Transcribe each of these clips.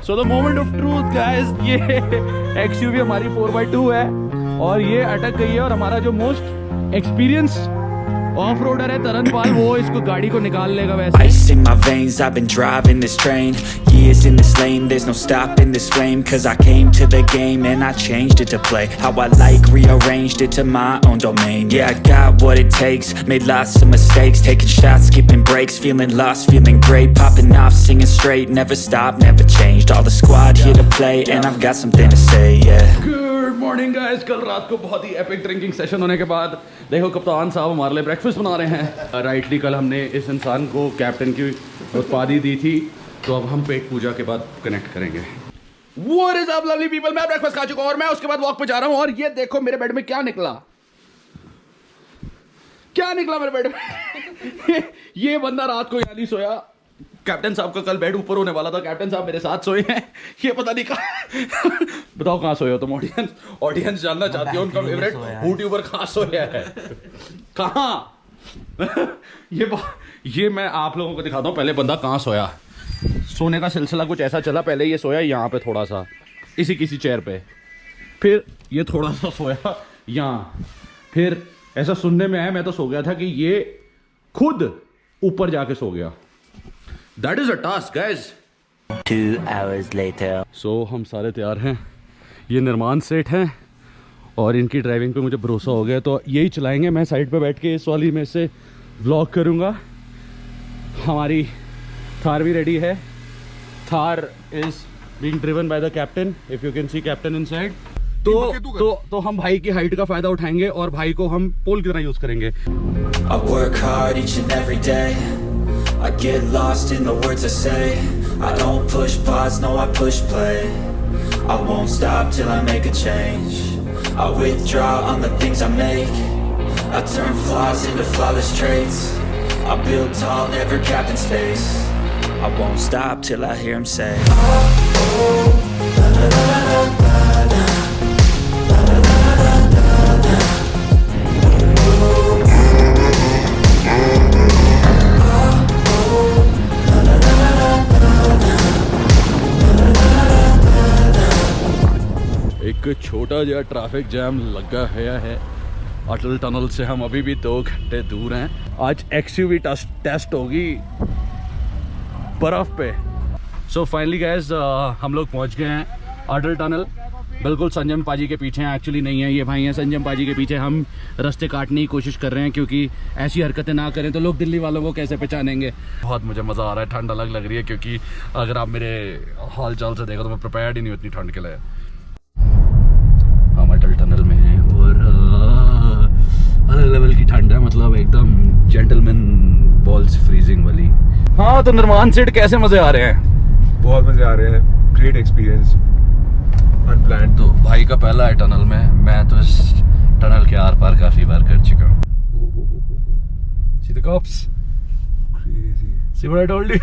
So the moment of truth guys, ये XUV हमारी 4x2 है और ये अटक गई है और हमारा जो मोस्ट एक्सपीरियंस ऑफ रोडर है तरनपाल, वो इसको गाड़ी को निकाल लेगा वैसे। Ice in my veins, I've been driving this train. Years in this lane, there's no stopping this flame. Cause I came to the game and I changed it to play how I like, rearranged it to my own domain. Yeah, I got what it takes, made lots of mistakes, taking shots, skipping breaks, feeling lost, feeling great, popping off, singing straight, never stopped, never changed. All the squad here to play and I've got something to say, yeah. Good morning guys, कल रात को बहुत ही epic drinking session होने के बाद देखो कप्तान साहब हमारे लिए ब्रेकफास्ट बना रहे हैं। राइटली कल हमने इस इंसान को कैप्टन की उपाधि दी थी, तो अब हम पेट पूजा के बाद कनेक्ट करेंगे। What is up lovely people, मैं ब्रेकफास्ट खा चुका हूं और मैं उसके बाद वॉक पे जा रहा हूं और ये देखो मेरे बेड में क्या निकला, क्या निकला मेरे बेड में। ये बंदा रात को यहाँ नहीं सोया। कैप्टन साहब का कल बेड ऊपर होने वाला था, कैप्टन साहब मेरे साथ सोए हैं, ये पता नहीं कहाँ। बताओ कहाँ सोए हो तुम? ऑडियंस जानना चाहती है उनका फेवरेट यूट्यूबर कहाँ सोया है, कहाँ। ये मैं आप लोगों को दिखाता हूँ पहले बंदा कहाँ सोया। सोने का सिलसिला कुछ ऐसा चला, पहले ये सोया यहाँ पे थोड़ा सा इसी किसी चेयर पे, फिर ये थोड़ा सा सोया यहाँ, फिर ऐसा सुनने में आया, मैं तो सो गया था कि ये खुद ऊपर जाके सो गया। That is a task guys. 2 hours later. So हम सारे तैयार हैं, ये निर्माण सेठ हैं और इनकी ड्राइविंग पे मुझे भरोसा हो गया, तो यही चलाएंगे। मैं साइड पे बैठ के इस वाली में से व्लॉग करूँगा। हमारी थार भी रेडी है। Thar is being driven by the captain, if you can C captain inside. तो हम भाई की हाइट का फायदा उठाएंगे और भाई को हम पोल की तरह यूज करेंगे। I work hard each and every day. I get lost in the words I say. I don't push pause, no I push play. I won't stop till I make a change. I withdraw on the things I make. I turn flaws into flawless traits. I build tall, never capped in space. I won't stop till I hear him say, oh, oh, la la la la la la. एक छोटा जहा traffic jam लगा है अटल tunnel से, हम अभी भी 2 घंटे दूर हैं। आज XUV टेस्ट होगी बर्फ पे। सो फाइनली गाइस हम लोग पहुंच गए हैं अटल टनल, बिल्कुल संजम पाजी के पीछे हैं। एक्चुअली नहीं है, ये भाई हैं संजम पाजी के पीछे। हम रास्ते काटने की कोशिश कर रहे हैं क्योंकि ऐसी हरकतें ना करें तो लोग दिल्ली वालों को कैसे पहचानेंगे। बहुत मुझे मज़ा आ रहा है, ठंड अलग लग रही है क्योंकि अगर आप मेरे हाल चाल से देखो तो मैं प्रिपेयर्ड ही नहीं उतनी ठंड के लिए। हम अटल टनल में हैं और अलग लेवल की ठंड है, मतलब एकदम जेंटलमैन बॉल्स फ्रीजिंग वाली। हाँ तो निर्माण सेठ कैसे मज़े आ रहे हैं? बहुत मजे आ रहे हैं, ग्रेट एक्सपीरियंस, अनप्लान्ड। तो भाई का पहला है टनल में, मैं तो इस टनल के आर पार काफी बार कर चुका हूँ। See the cops? Crazy. See what I told you?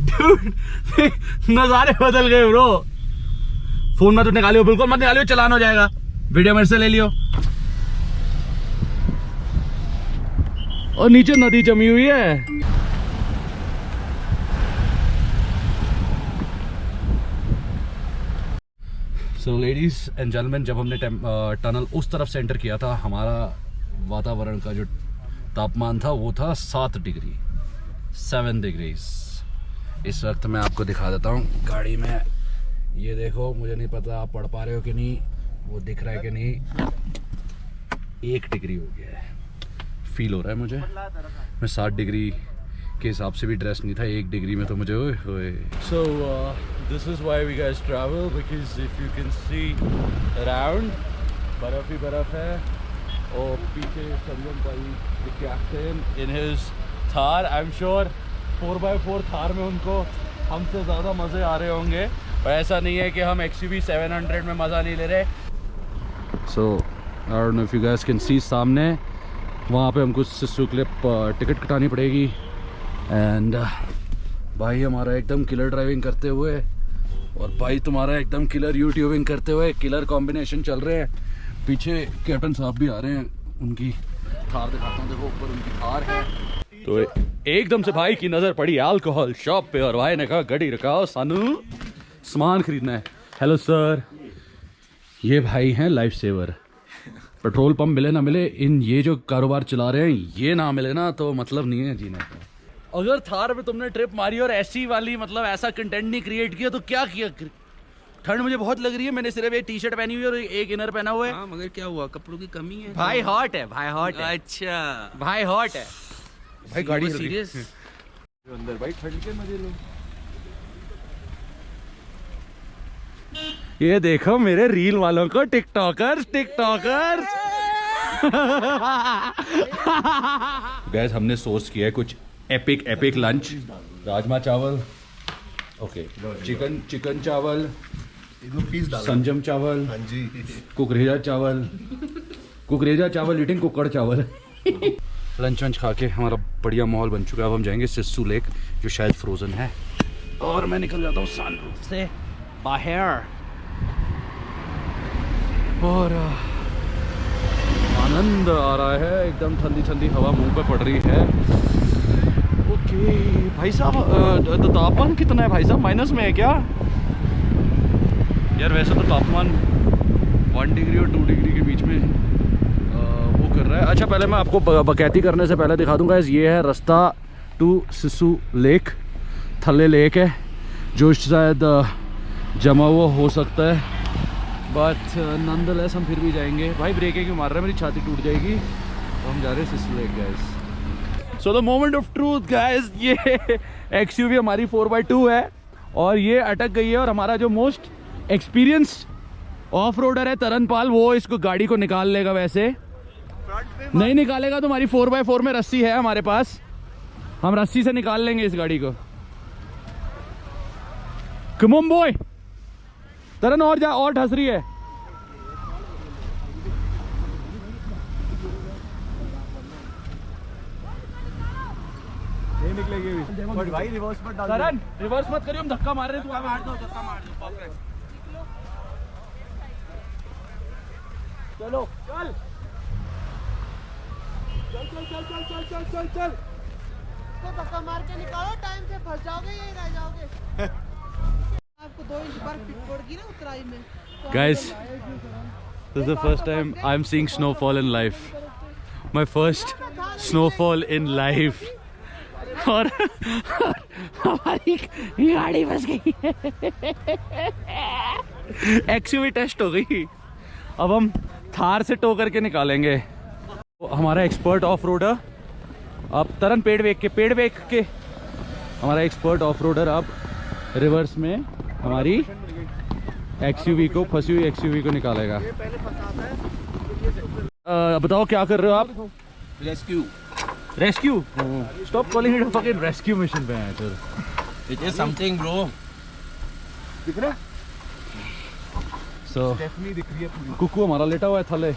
Dude, नजारे बदल गए ब्रो। फोन मत निकालियो, बिल्कुल मत निकालियो, चलान हो जाएगा। वीडियो मेरे से ले लियो। और नीचे नदी जमी हुई है। सो लेडीज एंड जेंटलमैन, जब हमने टनल उस तरफ से एंटर किया था, हमारा वातावरण का जो तापमान था वो था 7 डिग्री 7 डिग्रीज। इस वक्त मैं आपको दिखा देता हूँ गाड़ी में, ये देखो, मुझे नहीं पता आप पढ़ पा रहे हो कि नहीं, वो दिख रहा है कि नहीं, 1 डिग्री हो गया है। फील हो रहा है मुझे, मैं 7 डिग्री के हिसाब से भी ड्रेस नहीं था, 1 डिग्री में तो मुझे ओए होए। So this is why we guys travel, because if you can see around बर्फ ही बर्फ है। और पीछे संजम भाई the captain in his Thar, I am sure 4x4 Thar में उनको हमसे ज़्यादा मज़े आ रहे होंगे। और ऐसा नहीं है कि हम XUV 700 में मज़ा नहीं ले रहे। So I don't know if you guys can see, सामने वहाँ पे हमको सिस्सू के लिए टिकट कटानी पड़ेगी। एंड भाई हमारा एकदम किलर ड्राइविंग करते हुए और भाई तुम्हारा एकदम किलर यूट्यूबिंग करते हुए किलर कॉम्बिनेशन चल रहे हैं। पीछे कैप्टन साहब भी आ रहे हैं, उनकी थार दिखाता हूँ, देखो ऊपर उनकी थार है। तो एकदम से भाई की नजर पड़ी अल्कोहल शॉप पे और भाई ने कहा गड्डी रखाओ सानू सामान खरीदना है। हेलो सर, ये भाई हैं लाइफ सेवर। पेट्रोल पंप मिले ना मिले, इन ये जो कारोबार चला रहे हैं ये ना मिले ना तो मतलब नहीं है जीने का। अगर थार में तुमने ट्रिप मारी और ऐसी वाली मतलब ऐसा कंटेंट नहीं क्रिएट किया तो क्या किया? ठंड मुझे बहुत लग रही है, मैंने सिर्फ एक टी शर्ट पहनी हुई है और एक इनर पहना हुआ है। हाँ, मगर क्या हुआ, कपड़ों की कमी है भाई हॉट है, भाई हॉट है, अच्छा भाई हॉट है भाई। गाड़ी सीरियस अंदर भाई ठंड के मजे लो। ये देखो मेरे रील वालों को, टिकटॉकर्स गैस हमने सोर्स किया है कुछ एपिक लंच। राजमा चावल, ओके, चिकन चावल, संजम चावल, कुकरेजा चावल ईटिंग कुकड़ चावल। लंच वंच खा के हमारा बढ़िया माहौल बन चुका है। अब हम जाएंगे सिस्सू लेक जो शायद फ्रोजन है और मैं निकल जाता हूँ सनरूफ से बाहर और आनंद आ रहा है। एकदम ठंडी ठंडी हवा मुंह पे पड़ रही है। ओके भाई साहब, तो तापमान कितना है भाई साहब? माइनस में है क्या यार? वैसे तो तापमान 1 डिग्री और 2 डिग्री के बीच में वो कर रहा है। अच्छा पहले मैं आपको बकैती करने से पहले दिखा दूंगा, ये है रास्ता टू सिस्सू लेक। थल्ले लेक है जो शायद जमा हुआ हो सकता है, बट नॉनदलेस हम फिर भी जाएंगे। भाई ब्रेकें क्यों मार रहा है? मेरी छाती टूट जाएगी। तो हम जा रहे हैं Sissu lake guys. So the moment of truth guys, ये XUV हमारी 4x2 है और ये अटक गई है और हमारा जो मोस्ट एक्सपीरियंस ऑफ रोडर है तरनपाल, वो इसको गाड़ी को निकाल लेगा। वैसे नहीं निकालेगा तो हमारी 4x4 में रस्सी है हमारे पास, हम रस्सी से निकाल लेंगे इस गाड़ी को। कम ऑन बॉय, तरन और जा, और ढस रही है। नहीं निकलेगी बट भाई रिवर्स मत डाल। तरन रिवर्स मत करियो, हम धक्का मार रहे हैं। तू मार दो, धक्का मार दो, परफेक्ट। चलो चल चल चल चल चल चल चल चल चल। तो धक्का मार के निकालो, टाइम से फंस जाओगे, यही रह जाओगे। आपको 2 इंच बर्फ पड़गी ना उतराई में। Guys, this is the first time I'm seeing snowfall in life. My first snowfall in life. और हमारी गाड़ी फंस गई। XUV टेस्ट हो गई। अब हम थार से टो करके निकालेंगे। हमारा एक्सपर्ट ऑफ रोडर अब तरन पेड़ वेख के हमारा एक्सपर्ट ऑफ रोडर अब रिवर्स में हमारी XUV को, फंसी हुई XUV को निकालेगा। बताओ क्या कर रहे हो आप? Rescue? Stop calling it a fucking rescue mission पे है sir. It is something bro. दिख रहा है? सो स्टेफनी दिख रही है। कुकू हमारा लेटा हुआ है थले।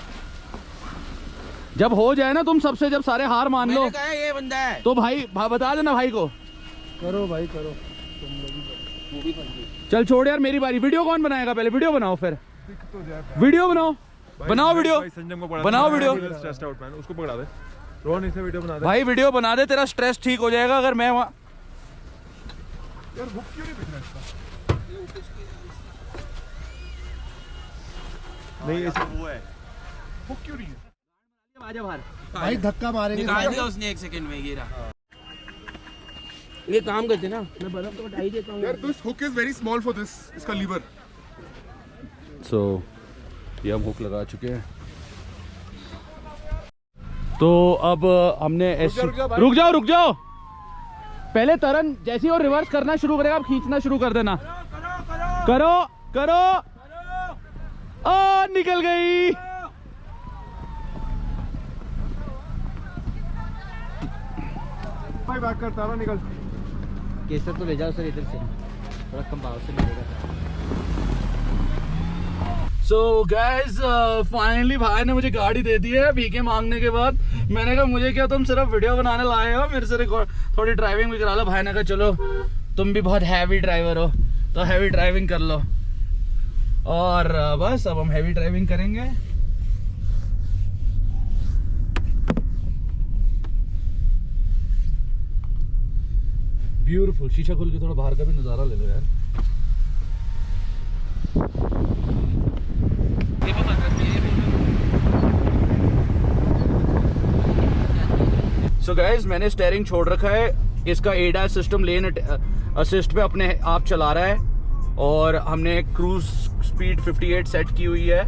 जब हो जाए ना तुम सबसे, जब सारे हार मान लो, मैंने कहा ये बंदा है तो भाई बता देना भाई को। करो भाई करो। चल छोड़ यार, मेरी बारी। वीडियो कौन बनाएगा? पहले वीडियो बनाओ, फिर वीडियो बनाओ। बनाओ वीडियो, बनाओ वीडियो। स्ट्रेस्ड आउट मैन, उसको पकड़ा दे। रोहन इसे वीडियो बना दे भाई वीडियो बना दे, तेरा स्ट्रेस ठीक हो जाएगा। अगर मैं वहाँ यार हुक क्यों नहीं दिख रहा इसका? नहीं ऐसा वो है, हुक क्यों नहीं है? आजा बाहर। भाई धक्का मारेंगे। निकाल दिया उसने 1 सेकंड में। गिरा। ये काम करते ना, मैं बर्फ तो हटा ही देता हूँ यार this hook is very small for this, इसका लीवर। सो ये हम हुक लगा चुके हैं। तो अब हमने रुक जाओ। पहले तरन जैसी और रिवर्स करना शुरू करेगा, अब खींचना शुरू कर देना। करो। आ निकल गई। भाई बैक कर, तारा निकल। केसर तो ले जाओ सर इधर से, थोड़ा कम भाव से मिलेगा। सो गाइज फाइनली भाई ने मुझे गाड़ी दे दी है भीखे मांगने के बाद। मैंने कहा मुझे क्या, तुम सिर्फ वीडियो बनाने लाए हो, मेरे से थोड़ी ड्राइविंग भी करा लो। भाई ने कहा चलो तुम भी बहुत हैवी ड्राइवर हो तो हैवी ड्राइविंग कर लो। और बस अब हम हैवी ड्राइविंग करेंगे। ब्यूटीफुल। शीशा खोल के थोड़ा बाहर का भी नज़ारा ले लो यार। सो गाइस, मैंने स्टीयरिंग छोड़ रखा है। इसका एडास सिस्टम लेन असिस्ट पे अपने आप चला रहा है और हमने क्रूज स्पीड 58 सेट की हुई है।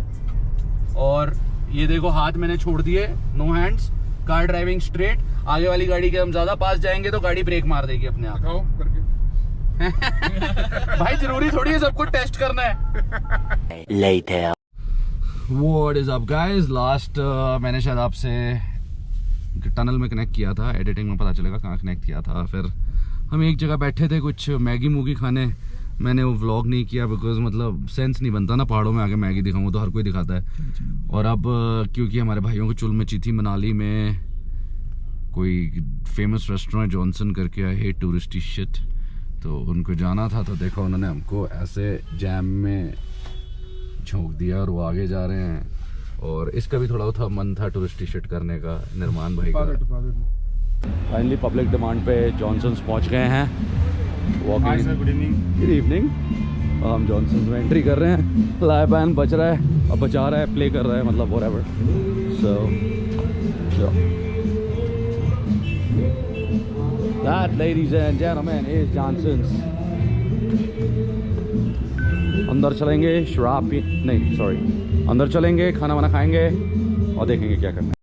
और ये देखो हाथ मैंने छोड़ दिए, no hands, car driving straight. आगे वाली गाड़ी के हम ज्यादा पास जाएंगे तो गाड़ी ब्रेक मार देगी अपने आप। भाई जरूरी थोड़ी है सब कुछ टेस्ट करना है। Later. What is up guys? Last मैंने शायद आपसे टनल में कनेक्ट किया था, एडिटिंग में पता चलेगा कहाँ कनेक्ट किया था। फिर हम एक जगह बैठे थे कुछ मैगी मूगी खाने, मैंने वो व्लॉग नहीं किया बिकॉज मतलब सेंस नहीं बनता ना पहाड़ों में आके मैगी दिखाऊँ, तो हर कोई दिखाता है। और अब क्योंकि हमारे भाइयों को चुल मची थी, मनाली में कोई फेमस रेस्टोरेंट जॉनसन करके है, हे टूरिस्टी शिट, तो उनको जाना था। तो देखो उन्होंने हमको ऐसे जैम में झोंक दिया और वो आगे जा रहे हैं। और इसका भी थोड़ा था मन था टूरिस्टी शिट करने का, निर्माण भाई का। फाइनली पब्लिक डिमांड पे जॉनसन्स पहुंच गए हैं। Walking, good evening. Good evening. हम जॉनसन्स में एंट्री कर रहे हैं। लाइव बैंड बच रहा है, अब बचा रहा है, प्ले कर रहा है, मतलब whatever. So that, ladies and gentlemen, is Johnson's। अंदर चलेंगे, शराब पी नहीं सॉरी, अंदर चलेंगे, खाना वाना खाएंगे और देखेंगे क्या करना है।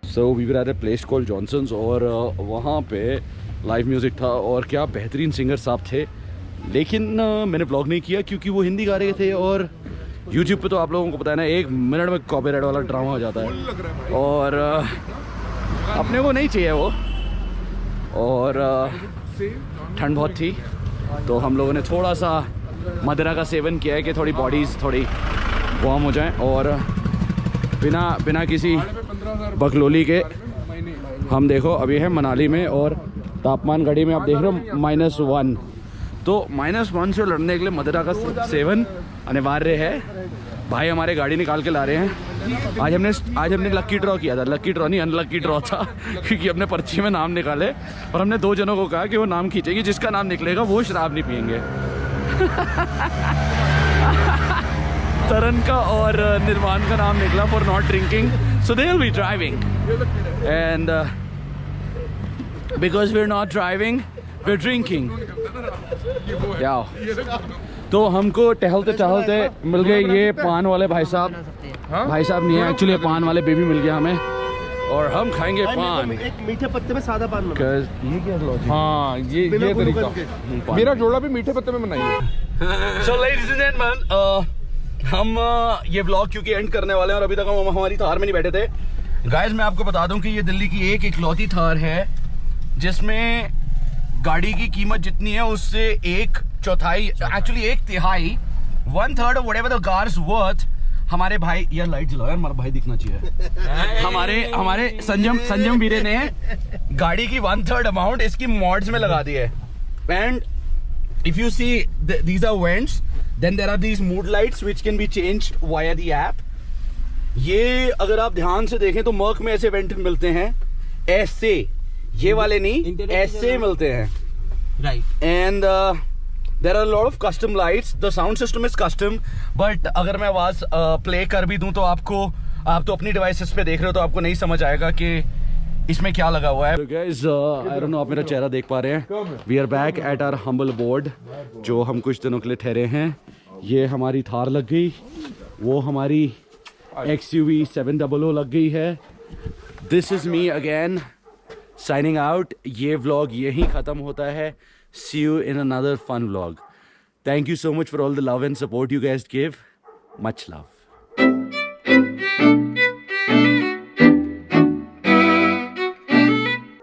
So we were at a place called Johnson's और वहाँ पे लाइव म्यूज़िक था और क्या बेहतरीन सिंगर साहब थे। लेकिन मैंने व्लॉग नहीं किया क्योंकि वो हिंदी गा रहे थे और यूट्यूब पे तो आप लोगों को पता है ना, 1 मिनट में कॉपीराइट वाला ड्रामा हो जाता है और अपने को नहीं चाहिए वो। और ठंड बहुत थी तो हम लोगों ने थोड़ा सा मदिरा का सेवन किया है कि थोड़ी बॉडीज़ थोड़ी वार्म हो जाएं। और बिना किसी बकलोली के हम देखो अभी है मनाली में और तापमान घड़ी में आप देख रहे हो -1। तो -1 से लड़ने के लिए मदिरा का सेवन अनिवार्य है। भाई हमारे गाड़ी निकाल के ला रहे हैं। आज हमने लक्की ड्रॉ किया था, लक्की ड्रॉ नहीं अनलक्की ड्रॉ था क्योंकि हमने पर्ची में नाम निकाले और हमने 2 जनों को कहा कि वो नाम खींचेंगे, जिसका नाम निकलेगा वो शराब नहीं पियेंगे। तरन का और निर्वाण का नाम निकला for not drinking, so they will be driving and because we are not driving we are drinking. तो हमको टहलते टहलते मिल गए ये पान वाले भाई साहब। भाई साहब नहीं है एक्चुअली, पान वाले बेबी मिल गया हमें और हम खाएंगे पान। एक मीठे पत्ते में सादा पान। ये क्या लॉजिक? हाँ ये तरीका मेरा जोड़ा भी मीठे पत्ते में बनाइए। सो लेडीज एंड जेंटलमैन, हम ये व्लॉग क्योंकि एंड करने वाले हैं और अभी तक हम हमारी थार में नहीं बैठे थे। गाइस मैं आपको बता दूं कि ये दिल्ली की एक इकलौती थार है जिसमें गाड़ी की कीमत जितनी है उससे 1/4 actually 1/3 1/3 of whatever the car's worth हमारे भाई, यार लाइट जलाओ यार, हमारा भाई दिखना चाहिए। हमारे संजम वीरे ने गाड़ी की 1/3 अमाउंट इसकी मॉड्स में लगा दी है। And if you see these are vents, then there are these mood lights which can be changed via the app। ये अगर आप ध्यान से देखें तो मर्क में ऐसे वेंट मिलते हैं, ऐसे, ये वाले नहीं, ऐसे मिलते हैं, right. And there are a lot of custom lights, the sound system is custom, but अगर मैं आवाज प्ले कर भी दूं तो आप तो अपनी डिवाइसेस पे देख रहे हो तो आपको नहीं समझ आएगा कि इसमें क्या लगा हुआ है। So guys, I don't know आप मेरा चेहरा देख पा रहे हैं। We are back at our humble abode, जो हम कुछ दिनों के लिए ठहरे हैं। ये हमारी थार लग गई, वो हमारी XUV 700 लग गई है। This is me again signing out। ये vlog यहीं ख़त्म होता है। See you in another fun vlog। Thank you so much for all the love and support you guys give। Much love।